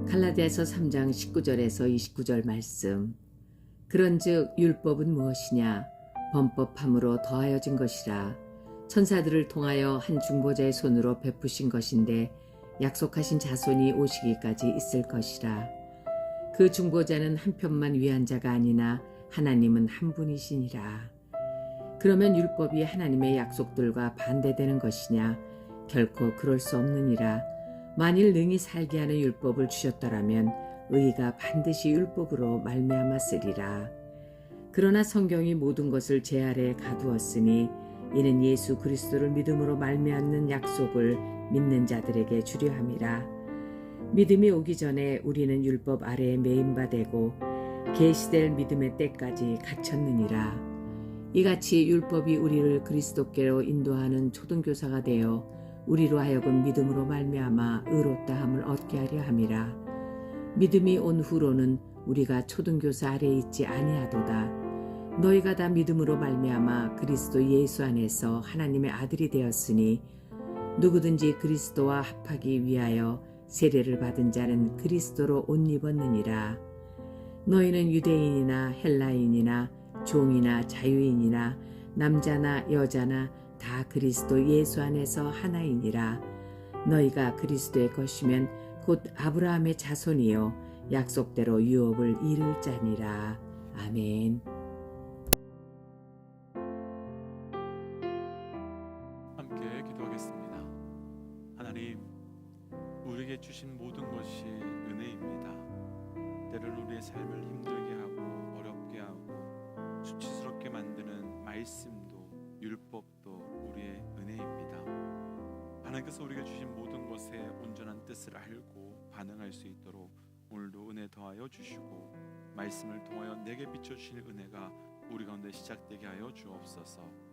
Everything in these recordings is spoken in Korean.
갈라디아서 3장 19절에서 29절 말씀. 그런즉 율법은 무엇이냐? 범법함으로 더하여진 것이라. 천사들을 통하여 한 중보자의 손으로 베푸신 것인데 약속하신 자손이 오시기까지 있을 것이라. 그 중보자는 한편만 위한 자가 아니나 하나님은 한 분이시니라. 그러면 율법이 하나님의 약속들과 반대되는 것이냐? 결코 그럴 수 없느니라. 만일 능히 살게 하는 율법을 주셨더라면 의가 반드시 율법으로 말미암아 쓰리라. 그러나 성경이 모든 것을 제 아래에 가두었으니 이는 예수 그리스도를 믿음으로 말미암는 약속을 믿는 자들에게 주려 함이라. 믿음이 오기 전에 우리는 율법 아래에 매인 바 되고 계시될 믿음의 때까지 갇혔느니라. 이같이 율법이 우리를 그리스도께로 인도하는 초등교사가 되어 우리로 하여금 믿음으로 말미암아 의롭다함을 얻게 하려 함이라. 믿음이 온 후로는 우리가 초등교사 아래에 있지 아니하도다. 너희가 다 믿음으로 말미암아 그리스도 예수 안에서 하나님의 아들이 되었으니 누구든지 그리스도와 합하기 위하여 세례를 받은 자는 그리스도로 옷 입었느니라. 너희는 유대인이나 헬라인이나 종이나 자유인이나 남자나 여자나 다 그리스도 예수 안에서 하나이니라. 너희가 그리스도의 것이면 곧 아브라함의 자손이요 약속대로 유업을 이룰 자니라. 아멘. 함께 기도하겠습니다. 하나님, 우리에게 주신 모든 것이 은혜입니다. 때로는 우리의 삶을 힘들게 하고 어렵게 하고 수치스럽게 만드는 말씀도 율법도 우리의 은혜입니다. 하나님께서 우리에게 주신 모든 것에 온전한 뜻을 알고 반응할 수 있도록 오늘도 은혜 더하여 주시고 말씀을 통하여 내게 비춰주시는 은혜가 우리 가운데 시작되게 하여 주옵소서.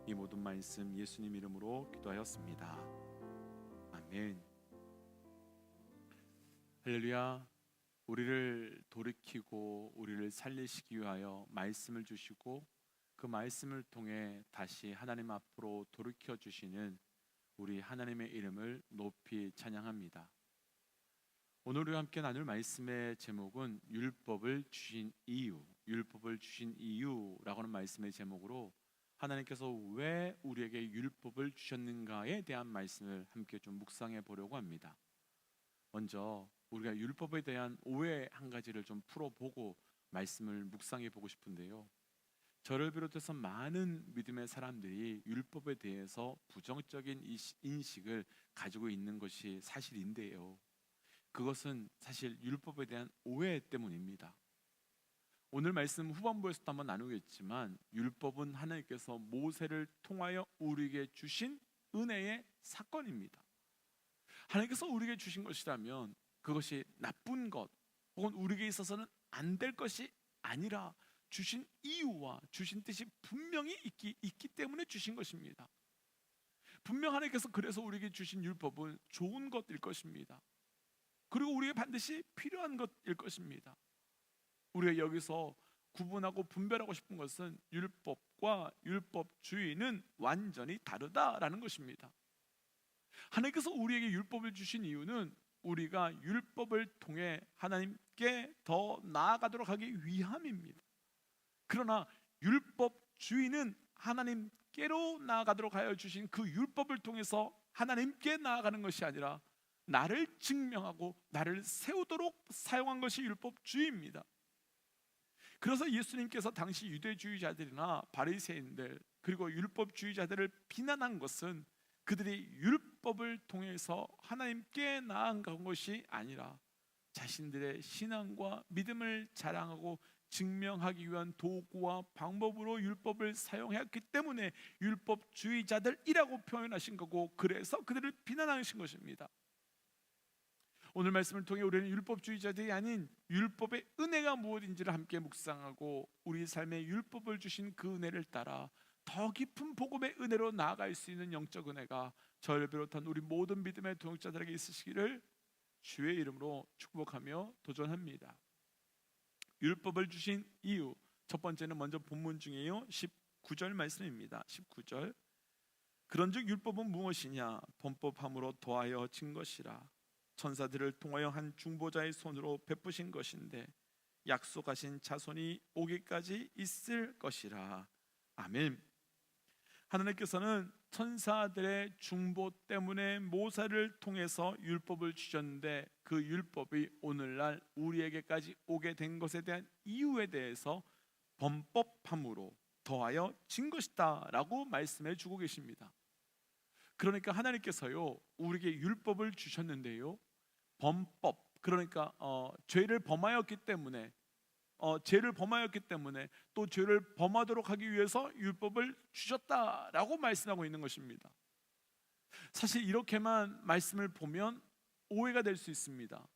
이 모든 말씀 예수님 이름으로 기도하였습니다. 아멘. 할렐루야. 우리를 돌이키고 우리를 살리시기 위하여 말씀을 주시고 그 말씀을 통해 다시 하나님 앞으로 돌이켜 주시는 우리 하나님의 이름을 높이 찬양합니다. 오늘 우리와 함께 나눌 말씀의 제목은 율법을 주신 이유, 율법을 주신 이유라고 하는 말씀의 제목으로 하나님께서 왜 우리에게 율법을 주셨는가에 대한 말씀을 함께 좀 묵상해 보려고 합니다. 먼저 우리가 율법에 대한 오해 한 가지를 좀 풀어보고 말씀을 묵상해 보고 싶은데요. 저를 비롯해서 많은 믿음의 사람들이 율법에 대해서 부정적인 인식을 가지고 있는 것이 사실인데요. 그것은 사실 율법에 대한 오해 때문입니다. 오늘 말씀 후반부에서도 한번 나누겠지만 율법은 하나님께서 모세를 통하여 우리에게 주신 은혜의 사건입니다. 하나님께서 우리에게 주신 것이라면 그것이 나쁜 것 혹은 우리에게 있어서는 안 될 것이 아니라 주신 이유와 주신 뜻이 분명히 있기 때문에 주신 것입니다. 분명 하나님께서 그래서 우리에게 주신 율법은 좋은 것일 것입니다. 그리고 우리에게 반드시 필요한 것일 것입니다. 우리가 여기서 구분하고 분별하고 싶은 것은 율법과 율법주의는 완전히 다르다라는 것입니다. 하나님께서 우리에게 율법을 주신 이유는 우리가 율법을 통해 하나님께 더 나아가도록 하기 위함입니다. 그러나 율법주의는 하나님께로 나아가도록 하여 주신 그 율법을 통해서 하나님께 나아가는 것이 아니라 나를 증명하고 나를 세우도록 사용한 것이 율법주의입니다. 그래서 예수님께서 당시 유대주의자들이나 바리새인들 그리고 율법주의자들을 비난한 것은 그들이 율법을 통해서 하나님께 나아간 것이 아니라 자신들의 신앙과 믿음을 자랑하고 증명하기 위한 도구와 방법으로 율법을 사용했기 때문에 율법주의자들이라고 표현하신 거고, 그래서 그들을 비난하신 것입니다. 오늘 말씀을 통해 우리는 율법주의자들이 아닌 율법의 은혜가 무엇인지를 함께 묵상하고 우리 삶에 율법을 주신 그 은혜를 따라 더 깊은 복음의 은혜로 나아갈 수 있는 영적 은혜가 저를 비롯한 우리 모든 믿음의 동역자들에게 있으시기를 주의 이름으로 축복하며 도전합니다. 율법을 주신 이유, 첫 번째는 먼저 본문 중에요 19절 말씀입니다. 19절. 그런즉 율법은 무엇이냐? 범법함으로 더하여 진 것이라. 천사들을 통하여 한 중보자의 손으로 베푸신 것인데 약속하신 자손이 오기까지 있을 것이라. 아멘. 하나님께서는 천사들의 중보 때문에 모세를 통해서 율법을 주셨는데 그 율법이 오늘날 우리에게까지 오게 된 것에 대한 이유에 대해서 범법함으로 더하여 진 것이다 라고 말씀해 주고 계십니다. 그러니까 하나님께서요 우리에게 율법을 주셨는데요, 범법, 그러니까 죄를 범하였기 때문에 또 죄를 범하도록 하기 위해서 율법을 주셨다라고 말씀하고 있는 것입니다. 사실 이렇게만 말씀을 보면 오해가 될 수 있습니다.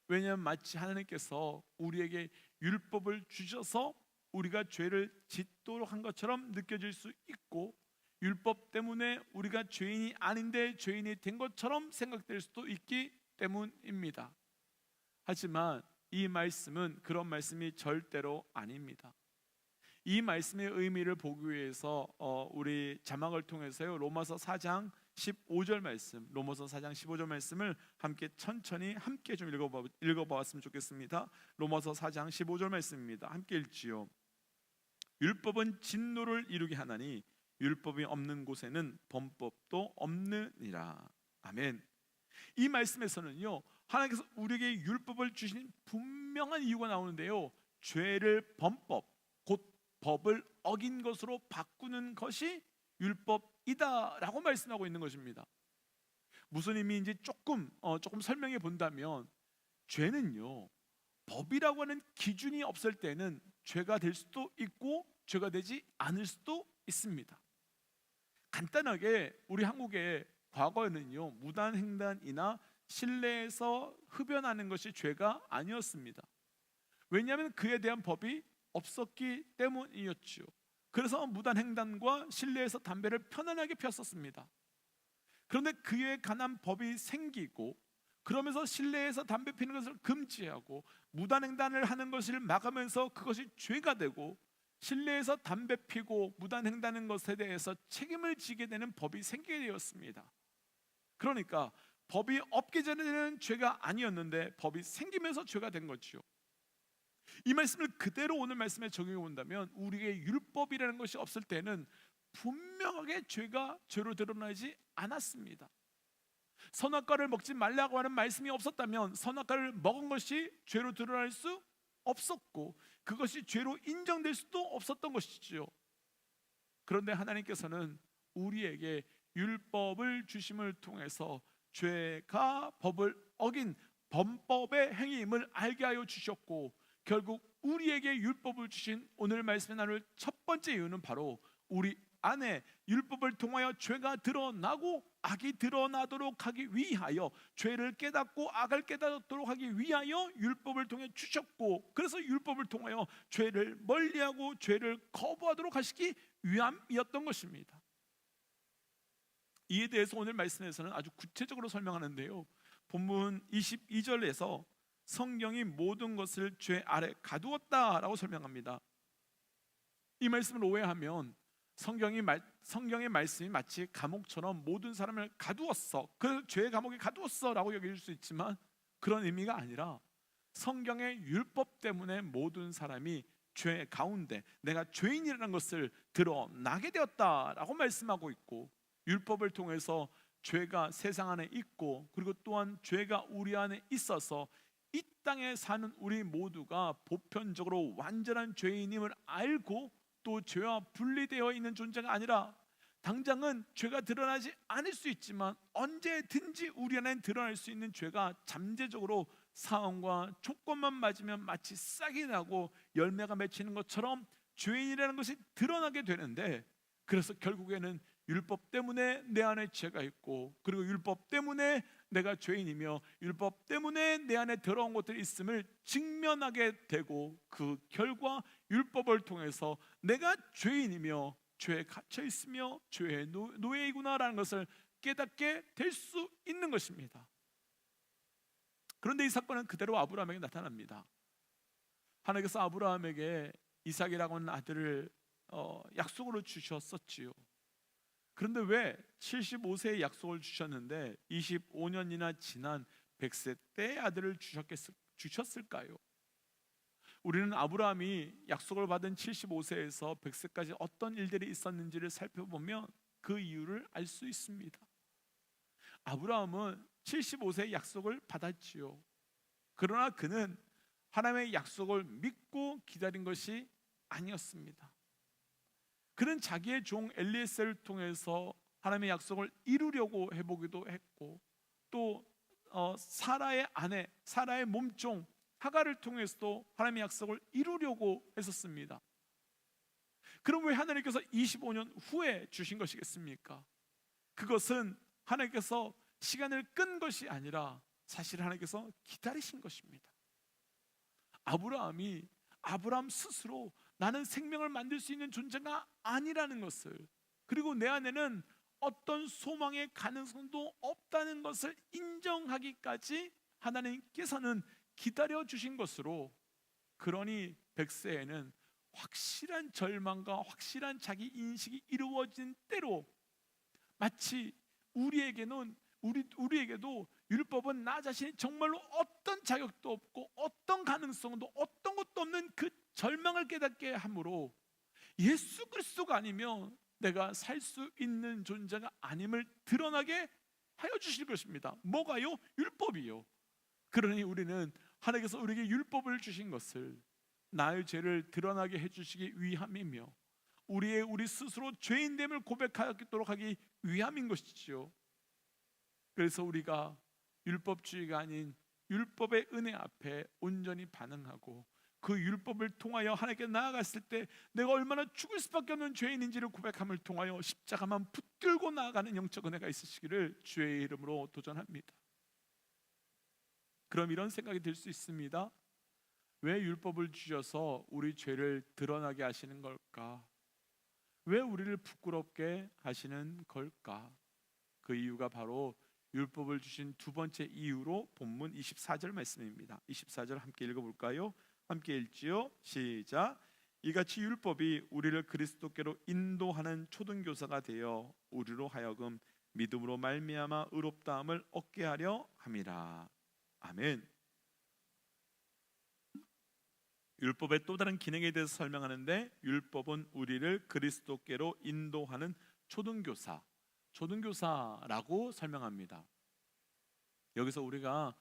왜냐하면 마치 하나님께서 우리에게 율법을 주셔서 우리가 죄를 짓도록 한 것처럼 느껴질 수 있고, 율법 때문에 우리가 죄인이 아닌데 죄인이 된 것처럼 생각될 수도 있기 때문입니다. 하지만 이 말씀은 그런 말씀이 절대로 아닙니다. 이 말씀의 의미를 보기 위해서 우리 자막을 통해서요 로마서 4장 15절 말씀, 로마서 4장 15절 말씀을 함께 천천히 함께 좀 읽어보았으면 좋겠습니다. 로마서 4장 15절 말씀입니다. 함께 읽지요. 율법은 진노를 이루게 하나니 율법이 없는 곳에는 범법도 없느니라. 아멘. 이 말씀에서는요 하나님께서 우리에게 율법을 주신 분명한 이유가 나오는데요, 죄를 범법, 곧 법을 어긴 것으로 바꾸는 것이 율법이다라고 말씀하고 있는 것입니다. 무슨 의미인지 조금 설명해 본다면, 죄는요 법이라고 하는 기준이 없을 때는 죄가 될 수도 있고 죄가 되지 않을 수도 있습니다. 간단하게 우리 한국의 과거에는요 무단횡단이나 실내에서 흡연하는 것이 죄가 아니었습니다. 왜냐하면 그에 대한 법이 없었기 때문이었죠. 그래서 무단횡단과 실내에서 담배를 편안하게 폈었습니다. 그런데 그에 관한 법이 생기고, 그러면서 실내에서 담배 피는 것을 금지하고 무단횡단을 하는 것을 막으면서 그것이 죄가 되고, 실내에서 담배 피고 무단횡단하는 것에 대해서 책임을 지게 되는 법이 생기게 되었습니다. 그러니까 법이 없기 전에는 죄가 아니었는데 법이 생기면서 죄가 된 거죠. 이 말씀을 그대로 오늘 말씀에 적용해 본다면, 우리에게 율법이라는 것이 없을 때는 분명하게 죄가 죄로 드러나지 않았습니다. 선악과를 먹지 말라고 하는 말씀이 없었다면 선악과를 먹은 것이 죄로 드러날 수 없었고 그것이 죄로 인정될 수도 없었던 것이지요. 그런데 하나님께서는 우리에게 율법을 주심을 통해서 죄가 법을 어긴 범법의 행위임을 알게 하여 주셨고, 결국 우리에게 율법을 주신 오늘 말씀에 나눌 첫 번째 이유는 바로 우리 안에 율법을 통하여 죄가 드러나고 악이 드러나도록 하기 위하여, 죄를 깨닫고 악을 깨닫도록 하기 위하여 율법을 통해 주셨고, 그래서 율법을 통하여 죄를 멀리하고 죄를 거부하도록 하시기 위함이었던 것입니다. 이에 대해서 오늘 말씀에서는 아주 구체적으로 설명하는데요, 본문 22절에서 성경이 모든 것을 죄 아래 가두었다라고 설명합니다. 이 말씀을 오해하면 성경의 말씀이 마치 감옥처럼 모든 사람을 가두었어, 그 죄의 감옥에 가두었어 라고 여길 수 있지만, 그런 의미가 아니라 성경의 율법 때문에 모든 사람이 죄 가운데 내가 죄인이라는 것을 드러나게 되었다라고 말씀하고 있고, 율법을 통해서 죄가 세상 안에 있고, 그리고 또한 죄가 우리 안에 있어서 이 땅에 사는 우리 모두가 보편적으로 완전한 죄인임을 알고, 또 죄와 분리되어 있는 존재가 아니라 당장은 죄가 드러나지 않을 수 있지만 언제든지 우리 안에 드러날 수 있는 죄가 잠재적으로 상황과 조건만 맞으면 마치 싹이 나고 열매가 맺히는 것처럼 죄인이라는 것이 드러나게 되는데, 그래서 결국에는 율법 때문에 내 안에 죄가 있고, 그리고 율법 때문에 내가 죄인이며 율법 때문에 내 안에 더러운 것들이 있음을 직면하게 되고, 그 결과 율법을 통해서 내가 죄인이며 죄에 갇혀 있으며 죄의 노예이구나라는 것을 깨닫게 될 수 있는 것입니다. 그런데 이 사건은 그대로 아브라함에게 나타납니다. 하나님께서 아브라함에게 이삭이라고 하는 아들을 약속으로 주셨었지요. 그런데 왜 75세의 약속을 주셨는데 25년이나 지난 100세 때 아들을 주셨을까요? 우리는 아브라함이 약속을 받은 75세에서 100세까지 어떤 일들이 있었는지를 살펴보면 그 이유를 알 수 있습니다. 아브라함은 75세의 약속을 받았지요. 그러나 그는 하나님의 약속을 믿고 기다린 것이 아니었습니다. 그는 자기의 종 엘리에셀을 통해서 하나님의 약속을 이루려고 해보기도 했고, 또 사라의 아내, 사라의 몸종 하갈을 통해서도 하나님의 약속을 이루려고 했었습니다. 그럼 왜 하나님께서 25년 후에 주신 것이겠습니까? 그것은 하나님께서 시간을 끈 것이 아니라 사실 하나님께서 기다리신 것입니다. 아브라함 스스로 나는 생명을 만들 수 있는 존재가 아니라는 것을, 그리고 내 안에는 어떤 소망의 가능성도 없다는 것을 인정하기까지 하나님께서는 기다려 주신 것으로, 그러니 100세에는 확실한 절망과 확실한 자기 인식이 이루어진 때로, 마치 우리에게도 율법은 나 자신이 정말로 어떤 자격도 없고 어떤 가능성도 어떤 것도 없는 그 절망을 깨닫게 하므로 예수 그리스도가 아니면 내가 살 수 있는 존재가 아님을 드러나게 하여 주실 것입니다. 뭐가요? 율법이요. 그러니 우리는 하나님께서 우리에게 율법을 주신 것을 나의 죄를 드러나게 해주시기 위함이며 우리 스스로 죄인됨을 고백하도록 하기 위함인 것이지요. 그래서 우리가 율법주의가 아닌 율법의 은혜 앞에 온전히 반응하고 그 율법을 통하여 하나님께 나아갔을 때 내가 얼마나 죽을 수밖에 없는 죄인인지를 고백함을 통하여 십자가만 붙들고 나아가는 영적 은혜가 있으시기를 주의 이름으로 도전합니다. 그럼 이런 생각이 들 수 있습니다. 왜 율법을 주셔서 우리 죄를 드러나게 하시는 걸까? 왜 우리를 부끄럽게 하시는 걸까? 그 이유가 바로 율법을 주신 두 번째 이유로 본문 24절 말씀입니다. 24절 함께 읽어볼까요? 함께 읽지요. 시작. 이같이 율법이 우리를 그리스도께로 인도하는 초등교사가 되어 우리로 하여금 믿음으로 말미암아 의롭다함을 얻게 하려 함이라. 아멘. 율법의 또 다른 기능에 대해서 설명하는데, 율법은 우리를 그리스도께로 인도하는 초등교사라고 설명합니다. 여기서 우리가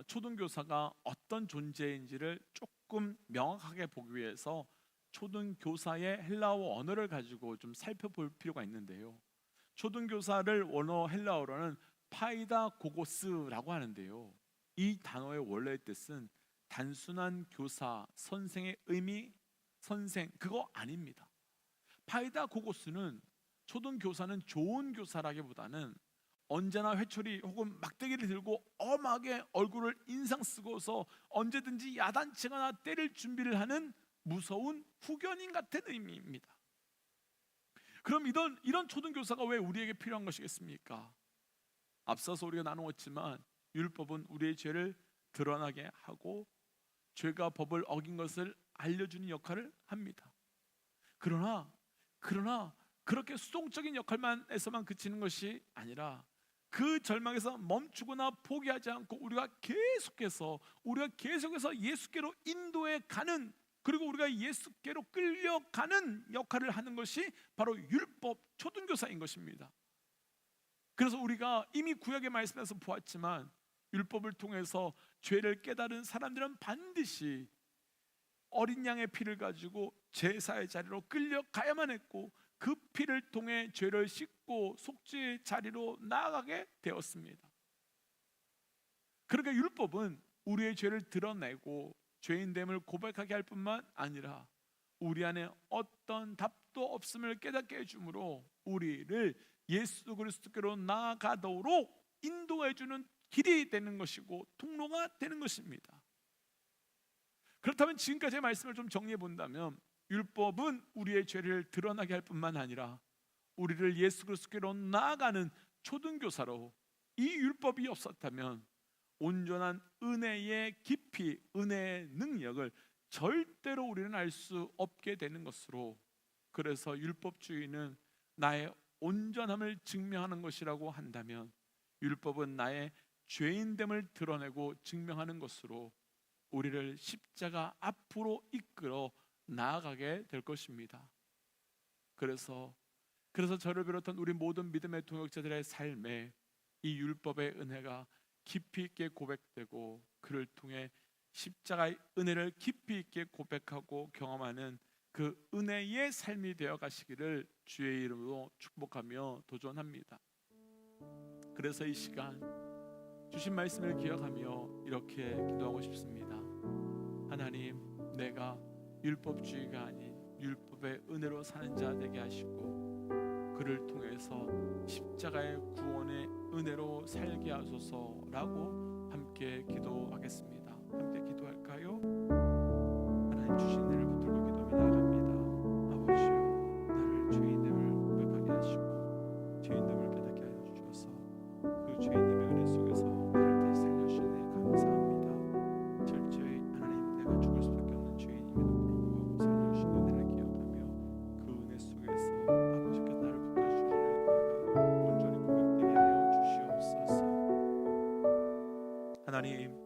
초등교사가 어떤 존재인지를 조금 명확하게 보기 위해서 초등교사의 헬라어 언어를 가지고 좀 살펴볼 필요가 있는데요. 초등교사를 원어 헬라어로는 파이다고고스라고 하는데요. 이 단어의 원래의 뜻은 단순한 교사, 선생의 의미, 선생, 그거 아닙니다. 파이다고고스는 초등교사는 좋은 교사라기보다는 언제나 회초리 혹은 막대기를 들고 엄하게 얼굴을 인상 쓰고서 언제든지 야단치거나 때릴 준비를 하는 무서운 후견인 같은 의미입니다. 그럼 이런 초등교사가 왜 우리에게 필요한 것이겠습니까? 앞서서 우리가 나누었지만 율법은 우리의 죄를 드러나게 하고 죄가 법을 어긴 것을 알려주는 역할을 합니다. 그러나 그렇게 수동적인 역할만에서만 그치는 것이 아니라 그 절망에서 멈추거나 포기하지 않고 우리가 계속해서 예수께로 인도해 가는, 그리고 우리가 예수께로 끌려가는 역할을 하는 것이 바로 율법 초등교사인 것입니다. 그래서 우리가 이미 구약의 말씀에서 보았지만 율법을 통해서 죄를 깨달은 사람들은 반드시 어린 양의 피를 가지고 제사의 자리로 끌려가야만 했고, 그 피를 통해 죄를 씻고 속죄의 자리로 나아가게 되었습니다. 그러니까 율법은 우리의 죄를 드러내고 죄인됨을 고백하게 할 뿐만 아니라 우리 안에 어떤 답도 없음을 깨닫게 해주므로 우리를 예수 그리스도께로 나아가도록 인도해주는 길이 되는 것이고 통로가 되는 것입니다. 그렇다면 지금까지의 말씀을 좀 정리해 본다면, 율법은 우리의 죄를 드러나게 할 뿐만 아니라 우리를 예수 그리스도께로 나아가는 초등교사로, 이 율법이 없었다면 온전한 은혜의 깊이, 은혜의 능력을 절대로 우리는 알 수 없게 되는 것으로, 그래서 율법주의는 나의 온전함을 증명하는 것이라고 한다면 율법은 나의 죄인됨을 드러내고 증명하는 것으로 우리를 십자가 앞으로 이끌어 나아가게 될 것입니다. 그래서 저를 비롯한 우리 모든 믿음의 동역자들의 삶에 이 율법의 은혜가 깊이 있게 고백되고 그를 통해 십자가의 은혜를 깊이 있게 고백하고 경험하는 그 은혜의 삶이 되어 가시기를 주의 이름으로 축복하며 도전합니다. 그래서 이 시간 주신 말씀을 기억하며 이렇게 기도하고 싶습니다. 하나님, 내가 율법주의가 아닌 율법의 은혜로 사는 자 되게 하시고 그를 통해서 십자가의 구원의 은혜로 살게 하소서라고 함께 기도하겠습니다. 함께 기도할까요? 하나님 주신 은혜를 붙들고 기도하며 나아갑니다. 아버지요, 나를 죄인됨을 고백하게 하시고 죄인됨을 깨닫게 하여 주셔서 그 죄인됨의 은혜 속에서 나를 다시 살려주시니 감사합니다. 철저히 하나님, 내가 죽을 수밖에 없는 죄인임에도 불구하고 살려주신 은혜를 기억하며 그 은혜 속에서 아버지께서 나를 붙들어주시는 은혜가 온전히 고백되게 하여 주시옵소서. 하나님,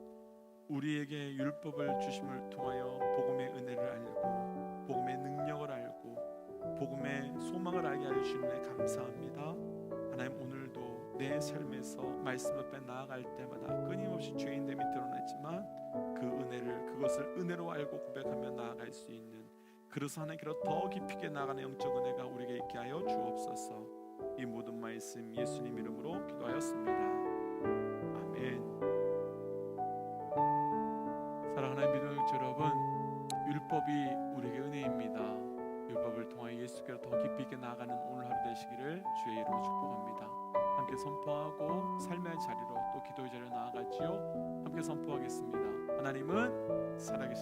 우리에게 율법을 주심을 통하여 복음의 은혜를 알고 복음의 능력을 알고 복음의 소망을 알게 하여 주시는 데 감사합니다. 하나님, 오늘도 내 삶에서 말씀 앞에 나아갈 때마다 끊임없이 죄인됨이 드러났지만 그 은혜를, 그것을 은혜로 알고 고백하며 나아갈 수 있는, 그래서 하나님께로 더 깊이 있게 나아가는 영적 은혜가 우리에게 있게 하여 주옵소서. 이 모든 말씀 예수님 이름으로 기도하였습니다. 아멘. 사랑하는 믿음의 여러분, 율법이 우리에게 은혜입니다. 율법을 통하여 예수께로 더 깊이 있게 나아가는 오늘 하루 되시기를 주의 이름으로 축복합니다. 함께 선포하고 삶의 자리로 또 기도의 자리로 나아가지요. 함께 선포하겠습니다. 하나님은 살아계신